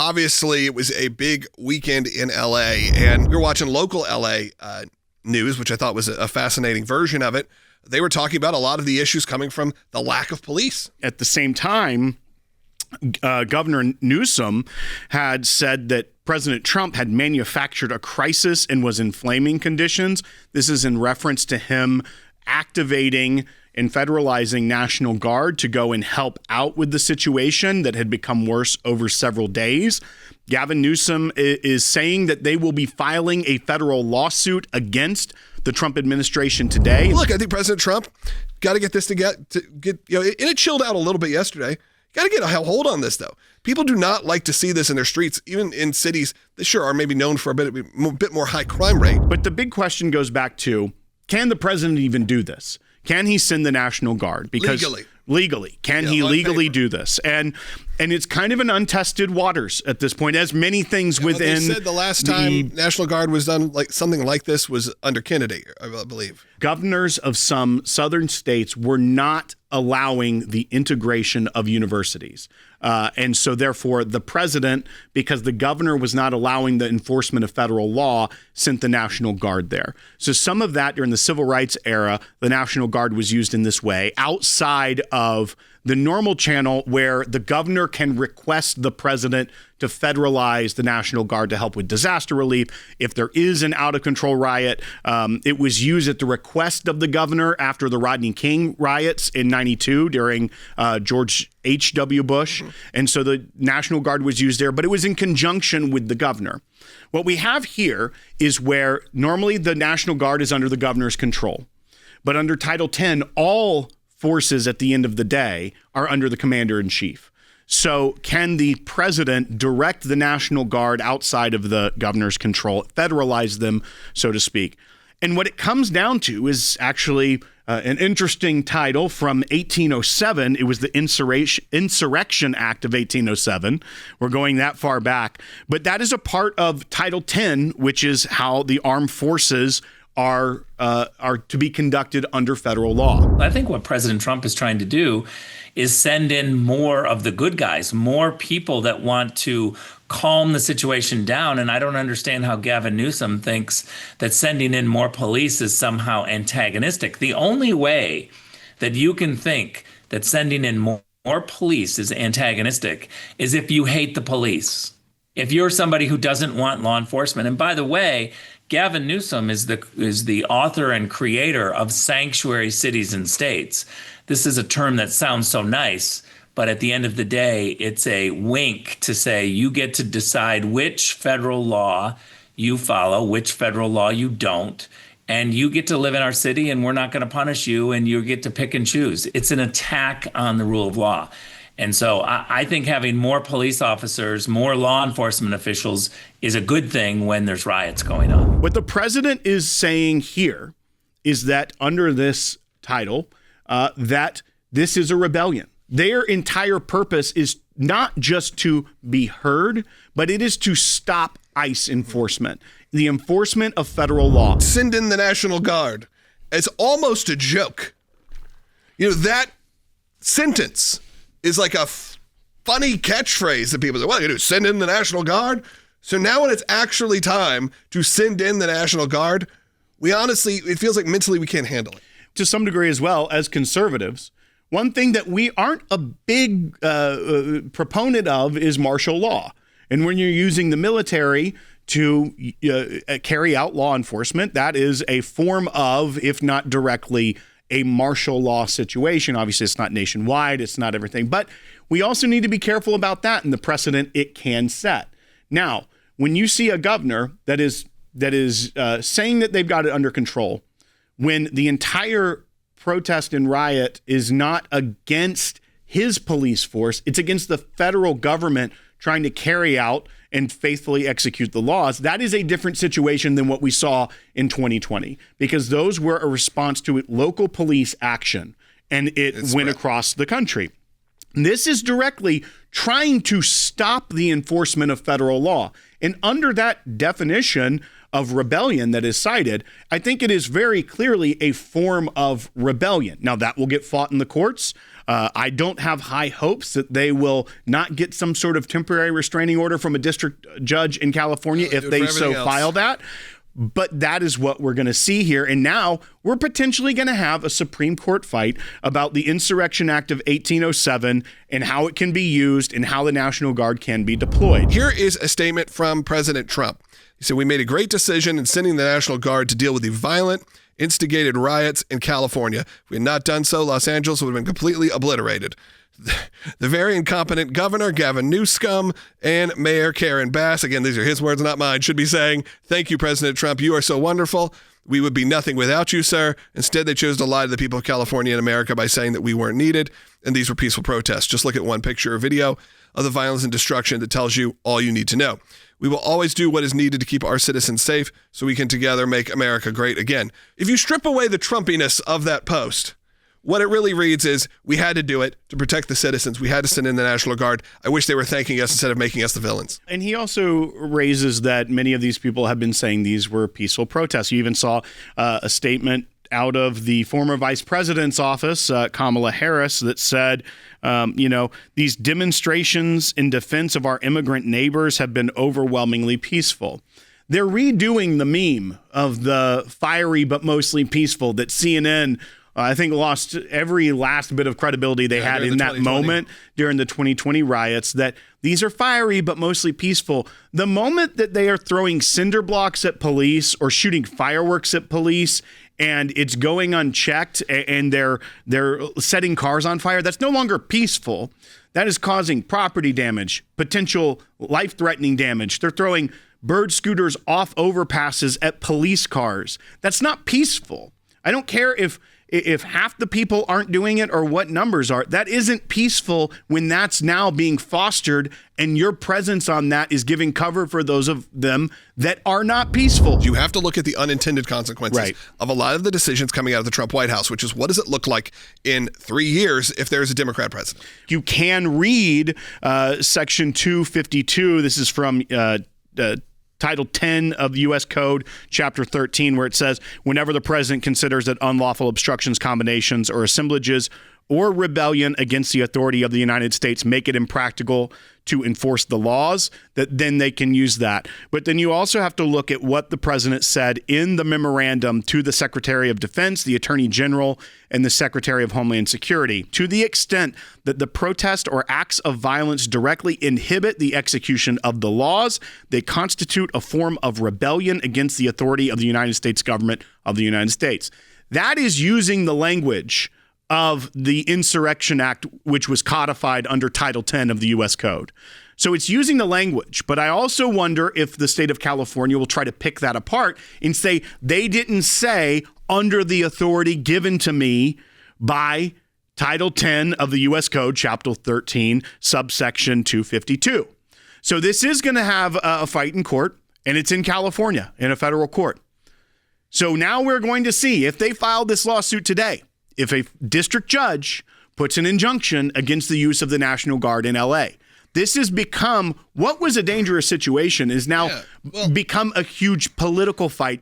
Obviously, it was a big weekend in LA, and we were watching local LA news, which I thought was a fascinating version of it. They were talking about a lot of the issues coming from the lack of police. At the same time, Governor Newsom had said that President Trump had manufactured a crisis and was inflaming conditions. This is in reference to him activating and federalizing National Guard to go and help out with the situation that had become worse over several days. Gavin Newsom is saying that they will be filing a federal lawsuit against the Trump administration today. Look, I think President Trump got to get this to get and it chilled out a little bit yesterday. Got to get a hold on this, though. People do not like to see this in their streets, even in cities that sure are maybe known for a bit more high crime rate. But the big question goes back to, can the president even do this? Can he send the National Guard? Because legally, can he legally do this? And it's kind of an untested waters at this point, as many things within. They said the last time National Guard was done like something like this was under Kennedy, I believe. Governors of some southern states were not allowing the integration of universities. And so therefore the president, because the governor was not allowing the enforcement of federal law, sent the National Guard there. So some of that during the civil rights era, the National Guard was used in this way outside of the normal channel where the governor can request the president to federalize the National Guard to help with disaster relief. If there is an out-of-control riot, it was used at the request of the governor after the Rodney King riots in 92 during George H.W. Bush. Mm-hmm. And so the National Guard was used there, but it was in conjunction with the governor. What we have here is where normally the National Guard is under the governor's control. But under Title 10, all forces at the end of the day are under the commander-in-chief. So can the president direct the National Guard outside of the governor's control, federalize them, so to speak? And what it comes down to is actually an interesting title from 1807. It was the Insurrection Act of 1807. We're going that far back. But that is a part of Title 10, which is how the armed forces are to be conducted under federal law. I think what President Trump is trying to do is send in more of the good guys, more people that want to calm the situation down. And I don't understand how Gavin Newsom thinks that sending in more police is somehow antagonistic. The only way that you can think that sending in more police is antagonistic is if you hate the police. If you're somebody who doesn't want law enforcement. And by the way, Gavin Newsom is the author and creator of sanctuary cities and states. This is a term that sounds so nice, but at the end of the day, it's a wink to say you get to decide which federal law you follow, which federal law you don't, and you get to live in our city and we're not going to punish you and you get to pick and choose. It's an attack on the rule of law. And so I think having more police officers, more law enforcement officials is a good thing when there's riots going on. What the president is saying here is that under this title, that this is a rebellion. Their entire purpose is not just to be heard, but it is to stop ICE enforcement, the enforcement of federal law. Send in the National Guard. It's almost a joke. You know, that sentence is like a funny catchphrase that people say, well, you do send in the National Guard. So now when it's actually time to send in the National Guard, it feels like mentally we can't handle it. To some degree as well, as conservatives, one thing that we aren't a big proponent of is martial law. And when you're using the military to carry out law enforcement, that is a form of, if not directly, a martial law situation. Obviously, it's not nationwide. It's not everything. But we also need to be careful about that and the precedent it can set. Now, when you see a governor that is saying that they've got it under control, when the entire protest and riot is not against his police force, it's against the federal government trying to carry out and faithfully execute the laws, that is a different situation than what we saw in 2020, because those were a response to local police action, and it went across the country. This is directly trying to stop the enforcement of federal law. And under that definition of rebellion that is cited, I think it is very clearly a form of rebellion. Now, that will get fought in the courts. I don't have high hopes that they will not get some sort of temporary restraining order from a district judge in California if they so file that. But that is what we're going to see here. And now we're potentially going to have a Supreme Court fight about the Insurrection Act of 1807 and how it can be used and how the National Guard can be deployed. Here is a statement from President Trump. He said, "We made a great decision in sending the National Guard to deal with the violent, instigated riots in California. If we had not done so, Los Angeles would have been completely obliterated. The very incompetent Governor Gavin Newsom and Mayor Karen Bass," again, these are his words, not mine, "should be saying, 'Thank you, President Trump. You are so wonderful. We would be nothing without you, sir.' Instead, they chose to lie to the people of California and America by saying that we weren't needed, and these were peaceful protests. Just look at one picture or video of the violence and destruction that tells you all you need to know. We will always do what is needed to keep our citizens safe so we can together make America great again." If you strip away the Trumpiness of that post, what it really reads is, we had to do it to protect the citizens. We had to send in the National Guard. I wish they were thanking us instead of making us the villains. And he also raises that many of these people have been saying these were peaceful protests. You even saw a statement out of the former vice president's office, Kamala Harris, that said, these demonstrations in defense of our immigrant neighbors have been overwhelmingly peaceful. They're redoing the meme of the fiery but mostly peaceful that CNN I think lost every last bit of credibility they had in that moment during the 2020 riots, that these are fiery but mostly peaceful. The moment that they are throwing cinder blocks at police or shooting fireworks at police and it's going unchecked and they're setting cars on fire, that's no longer peaceful. That is causing property damage, potential life-threatening damage. They're throwing bird scooters off overpasses at police cars. That's not peaceful. I don't care if half the people aren't doing it or what numbers are. That isn't peaceful when that's now being fostered and your presence on that is giving cover for those of them that are not peaceful. You have to look at the unintended consequences of a lot of the decisions coming out of the Trump White House, which is, what does it look like in 3 years if there's a Democrat president? You can read Section 252. This is from Title 10 of the U.S. Code, Chapter 13, where it says, whenever the president considers that unlawful obstructions, combinations, or assemblages or rebellion against the authority of the United States make it impractical to enforce the laws, that then they can use that. But then you also have to look at what the president said in the memorandum to the Secretary of Defense, the Attorney General, and the Secretary of Homeland Security. To the extent that the protest or acts of violence directly inhibit the execution of the laws, they constitute a form of rebellion against the authority of the United States government of the United States. That is using the language of the Insurrection Act, which was codified under Title 10 of the U.S. Code. So it's using the language, but I also wonder if the state of California will try to pick that apart and say they didn't say under the authority given to me by Title 10 of the U.S. Code, Chapter 13, subsection 252. So this is going to have a fight in court, and it's in California in a federal court. So now we're going to see if they filed this lawsuit today, if a district judge puts an injunction against the use of the National Guard in L.A. This has become, what was a dangerous situation is now become a huge political fight.